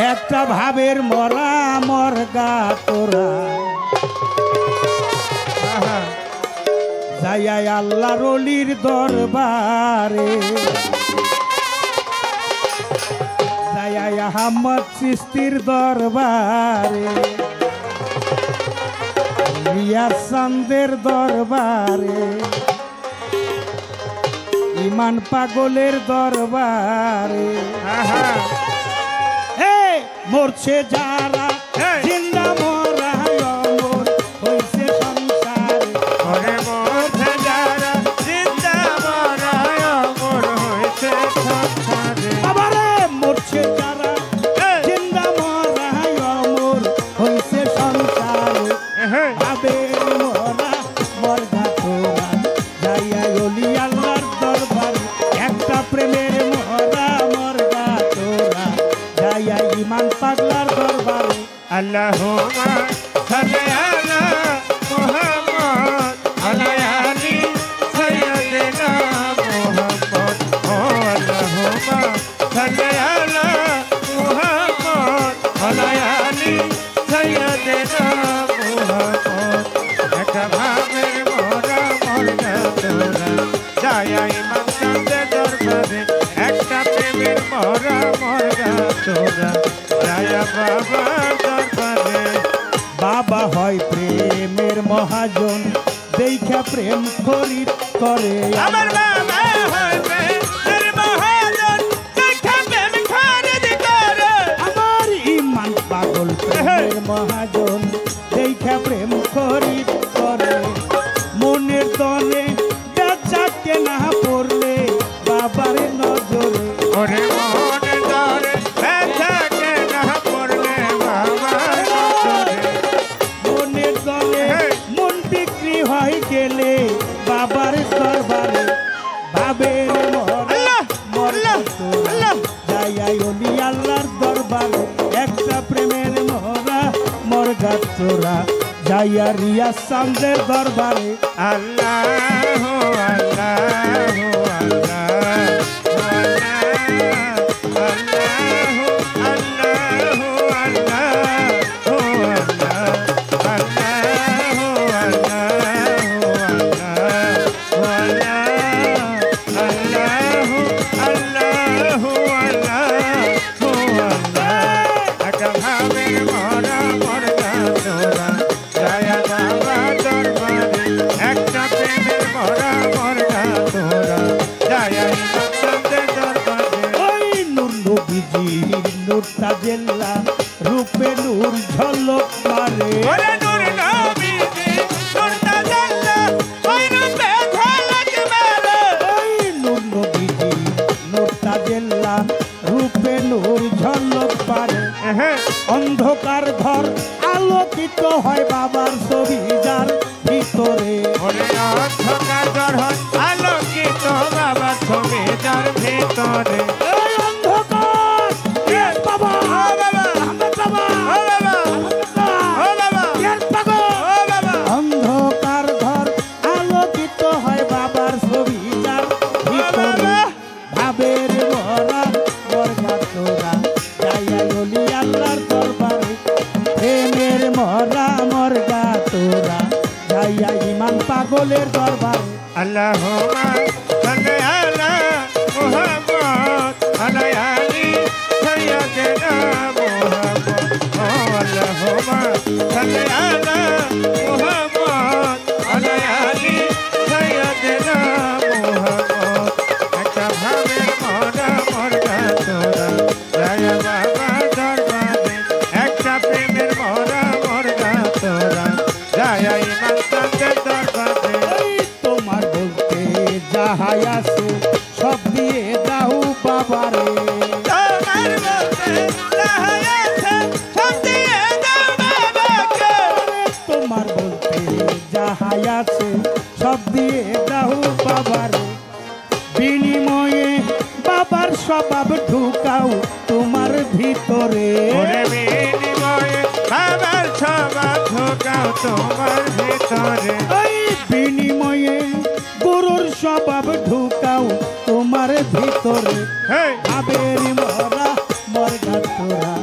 একটা ভাবের মরা মরগা তোরা যাই আল্লাহ রলির দরবারে যাই আহমদ চিস্তির দরবারে রিয়াজ চাঁদের দরবারে ইমান পাগলের দরবারে মরছে যারা জিন্দা মরা অমর হইছে সংসার মরছে যারা জিন্দা মরা অমর হইছে সংসার আবারে মরছে যারা জিন্দা মরা অমর হইছে সংসার ভাবের মরা মরগা তোরা যাইয়া ওলি আল্লাহর দরবার একটা প্রেমের মরা মরগা তোরা যাইয়া ইমান পাগলার দরবারে আল্লাহুম্মা সাল্লি আলা মুহাম্মদ আলা আলি সাইয়্যিদিনা মুহাম্মদ ও আল্লাহুম্মা সাল্লি আলা মুহাম্মদ আলা আলি সাইয়্যিদিনা মুহাম্মদ একটা ভাবের মরা মরগা তোরা যায়া ইমাম চাঁদের দরবারে একটা প্রেমের মরা মরগা তোরা যায়া বাবার দরবারে বাবা হয় প্রেমের মহাজন দেখা প্রেম খরিদ করে আমার বাবা হয় প্রেমের মহাজন দেখা প্রেম খরিদ করে আমার ইমান পাগল প্রেমের মহাজন দেখা প্রেম খরিদ করে মনের দলে বেচা কেনা পড়লে বাবার নজরে ওরে মনের দরে বেচা কেনা পড়লে বাবার নজরে মনের দলে মন বিক্রি হয় গেলে বাবার দরবারে ভাবের মরা মরলা তোরা যাইয়া ওলি আল্লাহর দরবারে একটা প্রেমের মরা মরগা তোরা যাইয়া রিয়াজ চাঁদের দরবারে আল্লাহু আল্লাহু তাজেল্লা রূপে নূর ঝলক মারে ওরে নূর নবীজি নূর তাজেল্লা ওই রূপে ঝলক মারে ওই নূর নবীজি নূর তাজেল্লা রূপে নূর ঝলক মারে অন্ধকার ঘর আলোকিত হয় বাবার ছবি যার ভিতরে ওরে অন্ধকার ঘর আলোকিত বাবার ছবি যার ভিতরে অন্ধকার ঘর আলোকিত হয় বাবার ছবি যার ভিতরে ভাবের মরা মরগা তোরা যাইয়া ওলি আল্লাহর দরবারে প্রেমের মরা মরগা তোরা যাইয়া ইমান পাগলের দরবারে আল্লাহুম্মা সাল্লি আলা মুহাম্মদ আলা আলি সাইয়্যিদিনা মুহাম্মদ ও আল্লাহুম্মা সাল্লি আলা মুহাম্মদ আলা আলি সাইয়্যিদিনা মুহাম্মদ একটা ভাবের মরা মরগা তোরা যায়া বাবা দরবারে একটা প্রেমের মরা মরগা তোরা যায়া ইমাম চাঁদের দরবারে তোমার বলতে যাহাই আছে সব দিয়ে দাও বাবারে তোমার বলতে যাহাই আছে সব দিয়ে দাও বাবাকে তোমার বলতে যাহাই আছে সব দিয়ে দাও বাবারে বিনিময়ে বাবার স্বভাব ঢুকাও তোমার ভিতরে ওরে বিনিময়ে বাবার স্বভাব ঢুকাও তোমার ভিতরে ওই বিনিময়ে গুরুর স্বভাব ঢুকাও তোমার ভিতরে ভাবের মরা মরগা তোরা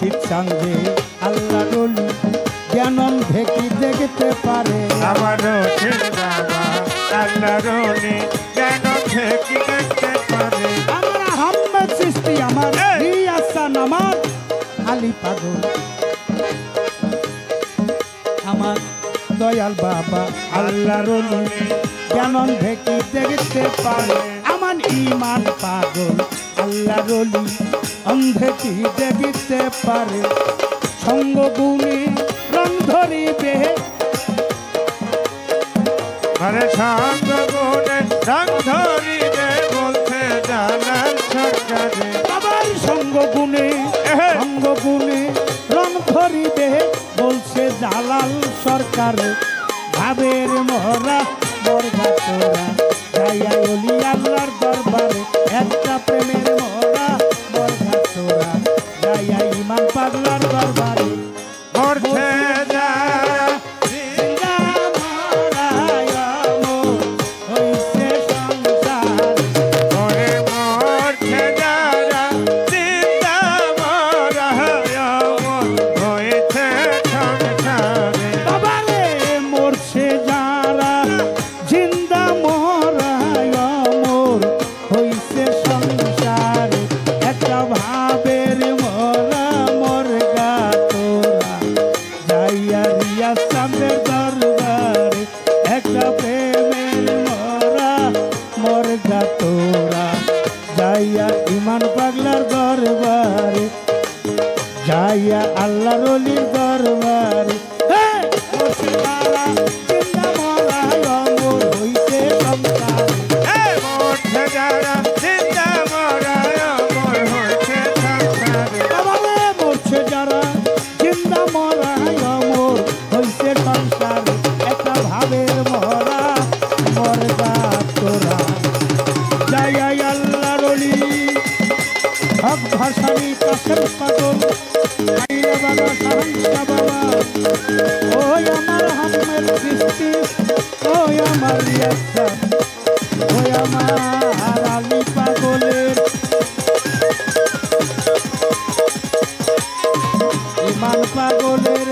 মুর্শিদ সঙ্গে আল্লাহ রলি জ্ঞানন ভেকি দেখতে পারে আমার রশিদ বাবা আল্লাহ রলি কেন থেকে দেখতে পারে আমার আহমেদ সৃষ্টি আমার রিয়াসান আমার আলী পাগল আমার দয়াল বাবা আল্লাহ রলি জ্ঞানন ভেকি দেখতে পারে আমার ইমান পাগল আল্লাহ রলি অন্ধেকি দেখতে পারে সঙ্গ গুণে রং ধরিবে আরে সঙ্গ গুণে রং ধরিবে বলছে জালাল সরকারে আবার সঙ্গ গুণে রং ধরিবে বলছে জালাল সরকার ভাবের মহরা মরঘা তোরা যাইয়া অলি আল্লাহর দরবারে একটা প্রেমের মহরা মরঘা তোরা যাইয়া ইমান পাগলার দরবারে মরছে যারা জিন্দা মরায় আমর হইছে সংসার ওরে মরছে যারা জিন্দা মরায় আমর হয়েছে সংসারে বাবারে মরছে যারা জিন্দা মরায় আমর হইছে সংসার একটা ভাবের মরা মরগা তোরা যাইয়া রিয়া সামনের দরবারে একটা প্রেমের মরা মরগা তোরা যাইয়া ইমান পাগলার দরবারে যাইয়া আল্লাহ রলির দরবারে মরছে যারা জিন্দা মরায় আমর হইছে সংসার মরছে যারা জিন্দা মরায় আমর হয়েছে সংসারে বাবারে মরছে যারা জিন্দা মরায় অমর হইছে সংসার একটা ভাবের মরা মরগা তোরা যাইয়া আল্লাহ রলি হক ভাষানি কাশের পাগল আইরে বাবা সাহান্সা বাবা ওই আমার হামের সৃষ্টি ওই আমার রিয়াসা ওই আমার আলী পাগলের ইমান পাগলের